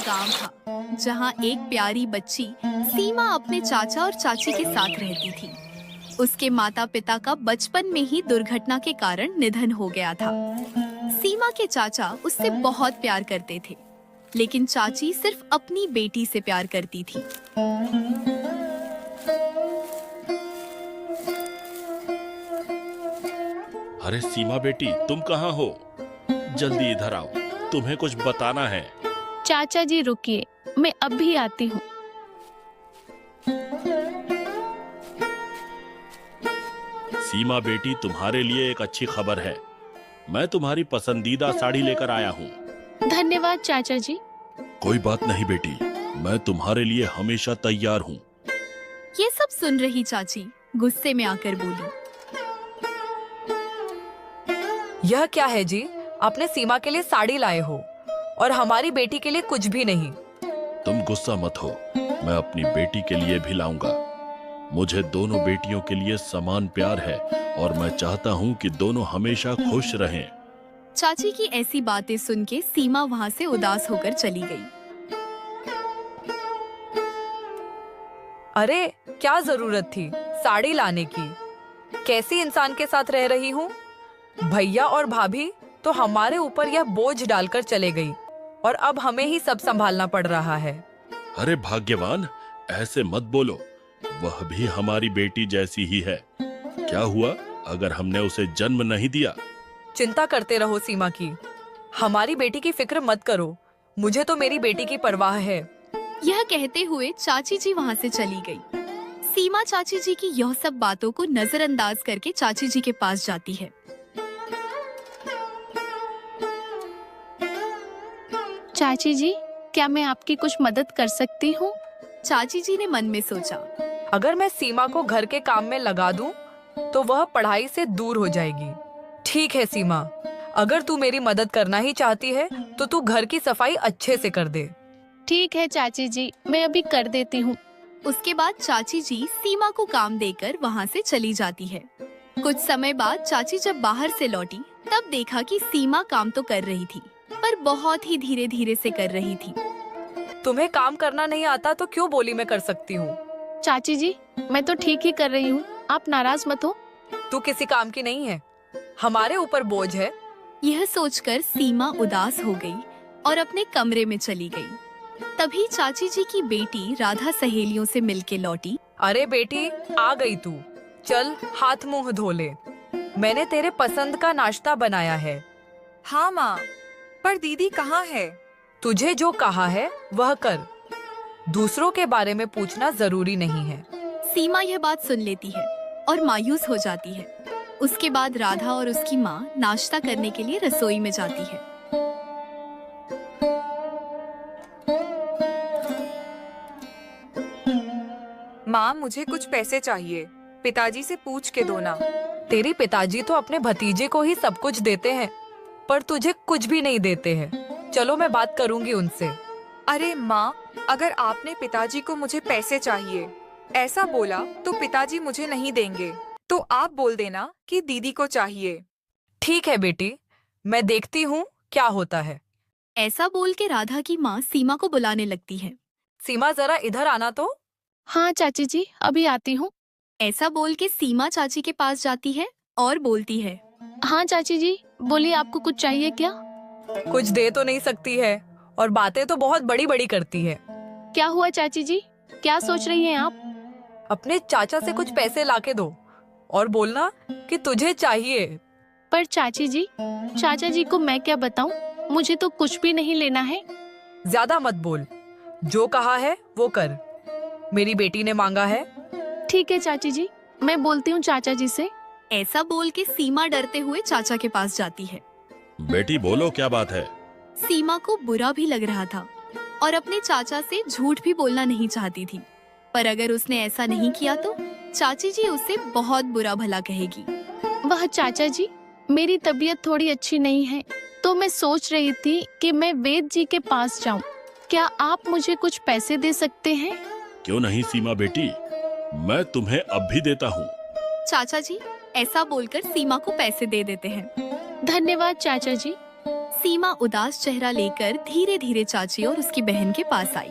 गांव था जहां एक प्यारी बच्ची सीमा अपने चाचा और चाची के साथ रहती थी। उसके माता पिता का बचपन में ही दुर्घटना के कारण निधन हो गया था। सीमा के चाचा उससे बहुत प्यार करते थे, लेकिन चाची सिर्फ अपनी बेटी से प्यार करती थी। अरे सीमा बेटी, तुम कहाँ हो? जल्दी इधर आओ, तुम्हें कुछ बताना है। चाचा जी रुकिए, मैं अभी आती हूँ। सीमा बेटी, तुम्हारे लिए एक अच्छी खबर है। मैं तुम्हारी पसंदीदा साड़ी लेकर आया हूँ। धन्यवाद चाचा जी। कोई बात नहीं बेटी, मैं तुम्हारे लिए हमेशा तैयार हूँ। ये सब सुन रही चाची गुस्से में आकर बोली, यह क्या है जी? आपने सीमा के लिए साड़ी लाए हो और हमारी बेटी के लिए कुछ भी नहीं। तुम गुस्सा मत हो, मैं अपनी बेटी के लिए भी लाऊंगा। मुझे दोनों बेटियों के लिए समान प्यार है और मैं चाहता हूँ कि दोनों हमेशा खुश रहें। चाची की ऐसी बातें सुन के सीमा वहाँ से उदास होकर चली गई। अरे क्या जरूरत थी साड़ी लाने की? कैसी इंसान के साथ रह रही हूँ? भैया और भाभी तो हमारे ऊपर यह बोझ डालकर चले गई और अब हमें ही सब संभालना पड़ रहा है। अरे भाग्यवान, ऐसे मत बोलो, वह भी हमारी बेटी जैसी ही है। क्या हुआ अगर हमने उसे जन्म नहीं दिया? चिंता करते रहो सीमा की, हमारी बेटी की फिक्र मत करो। मुझे तो मेरी बेटी की परवाह है। यह कहते हुए चाची जी वहाँ से चली गई। सीमा चाची जी की यह सब बातों को नजरअंदाज करके चाची जी के पास जाती है। चाची जी, क्या मैं आपकी कुछ मदद कर सकती हूँ? चाची जी ने मन में सोचा, अगर मैं सीमा को घर के काम में लगा दूं, तो वह पढ़ाई से दूर हो जाएगी। ठीक है सीमा, अगर तू मेरी मदद करना ही चाहती है तो तू घर की सफाई अच्छे से कर दे। ठीक है चाची जी, मैं अभी कर देती हूँ। उसके बाद चाची जी सीमा को काम देकर वहाँ से चली जाती है। कुछ समय बाद चाची जब बाहर से लौटी तब देखा कि सीमा काम तो कर रही थी, पर बहुत ही धीरे धीरे से कर रही थी। तुम्हें काम करना नहीं आता तो क्यों बोली मैं कर सकती हूँ? चाची जी, मैं तो ठीक ही कर रही हूँ, आप नाराज मत हो। तू किसी काम की नहीं है, हमारे ऊपर बोझ है। यह सोचकर सीमा उदास हो गई और अपने कमरे में चली गई। तभी चाची जी की बेटी राधा सहेलियों से मिलके लौटी। अरे बेटी, आ गई तू। चल हाथ मुंह धो ले, मैंने तेरे पसंद का नाश्ता बनाया है। हाँ माँ, पर दीदी कहाँ है? तुझे जो कहा है वह कर, दूसरों के बारे में पूछना जरूरी नहीं है। सीमा यह बात सुन लेती है और मायूस हो जाती है। उसके बाद राधा और उसकी माँ नाश्ता करने के लिए रसोई में जाती है। माँ, मुझे कुछ पैसे चाहिए, पिताजी से पूछ के दो ना। तेरी पिताजी तो अपने भतीजे को ही सब कुछ देते हैं, पर तुझे कुछ भी नहीं देते हैं। चलो मैं बात करूंगी उनसे। अरे माँ, अगर आपने पिताजी को मुझे पैसे चाहिए ऐसा बोला तो पिताजी मुझे नहीं देंगे, तो आप बोल देना कि दीदी को चाहिए। ठीक है बेटी, मैं देखती हूँ क्या होता है। ऐसा बोल के राधा की माँ सीमा को बुलाने लगती है। सीमा जरा इधर आना तो। हाँ चाची जी, अभी आती हूँ। ऐसा बोल के सीमा चाची के पास जाती है और बोलती है, हाँ चाची जी, बोलिए, आपको कुछ चाहिए क्या? कुछ दे तो नहीं सकती है और बातें तो बहुत बड़ी बड़ी करती है। क्या हुआ चाची जी, क्या सोच रही हैं आप? अपने चाचा से कुछ पैसे लाके दो और बोलना कि तुझे चाहिए। पर चाची जी, चाचा जी को मैं क्या बताऊं, मुझे तो कुछ भी नहीं लेना है। ज्यादा मत बोल, जो कहा है वो कर। मेरी बेटी ने मांगा है। ठीक है चाची जी, मैं बोलती हूँ चाचा जी से। ऐसा बोल के सीमा डरते हुए चाचा के पास जाती है। बेटी बोलो, क्या बात है? सीमा को बुरा भी लग रहा था और अपने चाचा से झूठ भी बोलना नहीं चाहती थी, पर अगर उसने ऐसा नहीं किया तो चाची जी उसे बहुत बुरा भला कहेगी। वह चाचा जी, मेरी तबीयत थोड़ी अच्छी नहीं है, तो मैं सोच रही थी कि मैं वेद जी के पास जाऊं। क्या आप मुझे कुछ पैसे दे सकते हैं? क्यों नहीं सीमा बेटी, मैं तुम्हें अब भी देता हूँ। चाचा जी ऐसा बोलकर सीमा को पैसे दे देते हैं। धन्यवाद चाचा जी। सीमा उदास चेहरा लेकर धीरे धीरे चाची और उसकी बहन के पास आई।